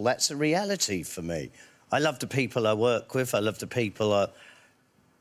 That's a reality for me. I love the people I work with. I love the people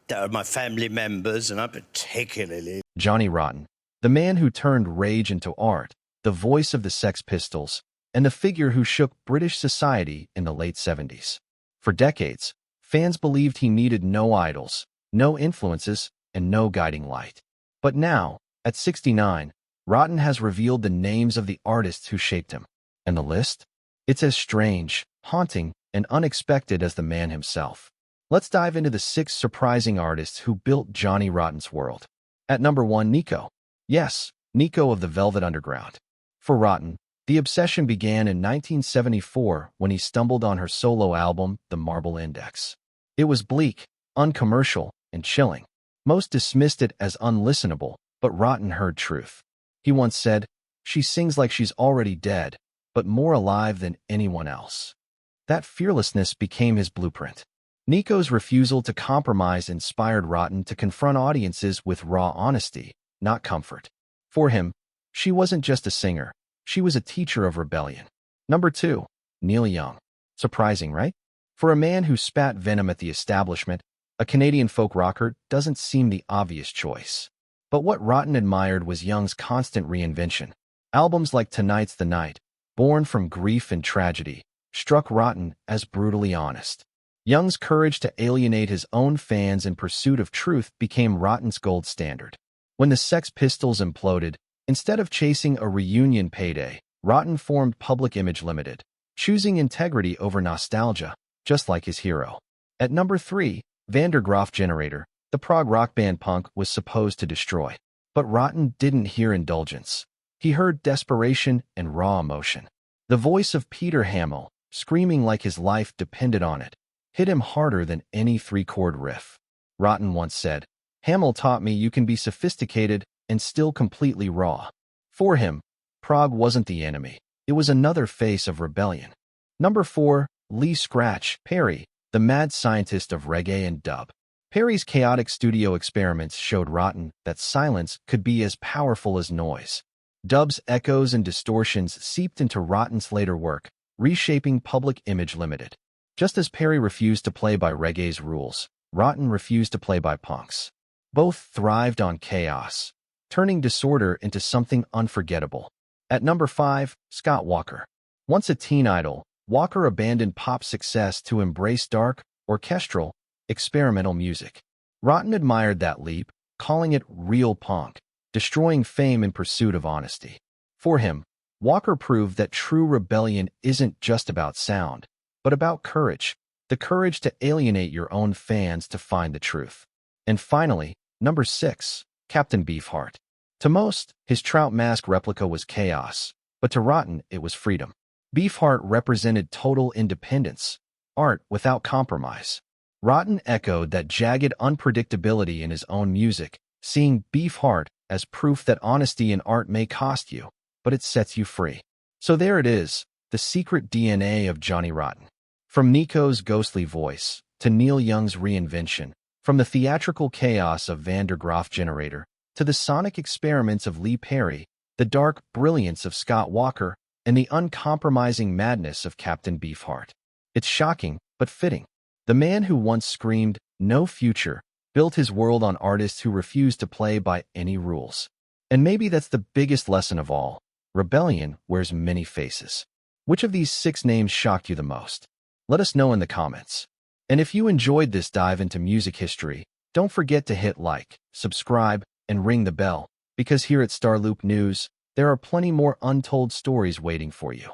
that are my family members, and I particularly... Johnny Rotten, the man who turned rage into art, the voice of the Sex Pistols, and the figure who shook British society in the late 70s. For decades, fans believed he needed no idols, no influences, and no guiding light. But now, at 69, Rotten has revealed the names of the artists who shaped him. And the list? It's as strange, haunting, and unexpected as the man himself. Let's dive into the 6 surprising artists who built Johnny Rotten's world. At number 1, Nico. Yes, Nico of the Velvet Underground. For Rotten, the obsession began in 1974 when he stumbled on her solo album, The Marble Index. It was bleak, uncommercial, and chilling. Most dismissed it as unlistenable, but Rotten heard truth. He once said, "She sings like she's already dead, but more alive than anyone else." That fearlessness became his blueprint. Nico's refusal to compromise inspired Rotten to confront audiences with raw honesty, not comfort. For him, she wasn't just a singer, she was a teacher of rebellion. Number 2, Neil Young. Surprising, right? For a man who spat venom at the establishment, a Canadian folk rocker doesn't seem the obvious choice. But what Rotten admired was Young's constant reinvention. Albums like Tonight's the Night, born from grief and tragedy, struck Rotten as brutally honest. Young's courage to alienate his own fans in pursuit of truth became Rotten's gold standard. When the Sex Pistols imploded, instead of chasing a reunion payday, Rotten formed Public Image Limited, choosing integrity over nostalgia, just like his hero. At number 3, Van der Graaf Generator, the prog rock band punk was supposed to destroy. But Rotten didn't hear indulgence. He heard desperation and raw emotion. The voice of Peter Hammill, screaming like his life depended on it, hit him harder than any 3-chord riff. Rotten once said, "Hammill taught me you can be sophisticated and still completely raw." For him, prog wasn't the enemy. It was another face of rebellion. Number 4, Lee Scratch Perry, the mad scientist of reggae and dub. Perry's chaotic studio experiments showed Rotten that silence could be as powerful as noise. Dub's echoes and distortions seeped into Rotten's later work, reshaping Public Image Limited. Just as Perry refused to play by reggae's rules, Rotten refused to play by punk's. Both thrived on chaos, turning disorder into something unforgettable. At number 5, Scott Walker. Once a teen idol, Walker abandoned pop success to embrace dark, orchestral, experimental music. Rotten admired that leap, calling it real punk, destroying fame in pursuit of honesty. For him, Walker proved that true rebellion isn't just about sound, but about courage, the courage to alienate your own fans to find the truth. And finally, number 6, Captain Beefheart. To most, his trout mask replica was chaos, but to Rotten, it was freedom. Beefheart represented total independence, art without compromise. Rotten echoed that jagged unpredictability in his own music, seeing Beefheart as proof that honesty in art may cost you, but it sets you free. So there it is, the secret DNA of Johnny Rotten. From Nico's ghostly voice to Neil Young's reinvention, from the theatrical chaos of Van der Graaf Generator to the sonic experiments of Lee Perry, the dark brilliance of Scott Walker, and the uncompromising madness of Captain Beefheart. It's shocking, but fitting. The man who once screamed, "No future," built his world on artists who refused to play by any rules. And maybe that's the biggest lesson of all. Rebellion wears many faces. Which of these 6 names shocked you the most? Let us know in the comments. And if you enjoyed this dive into music history, don't forget to hit like, subscribe, and ring the bell, because here at StarLoop News, there are plenty more untold stories waiting for you.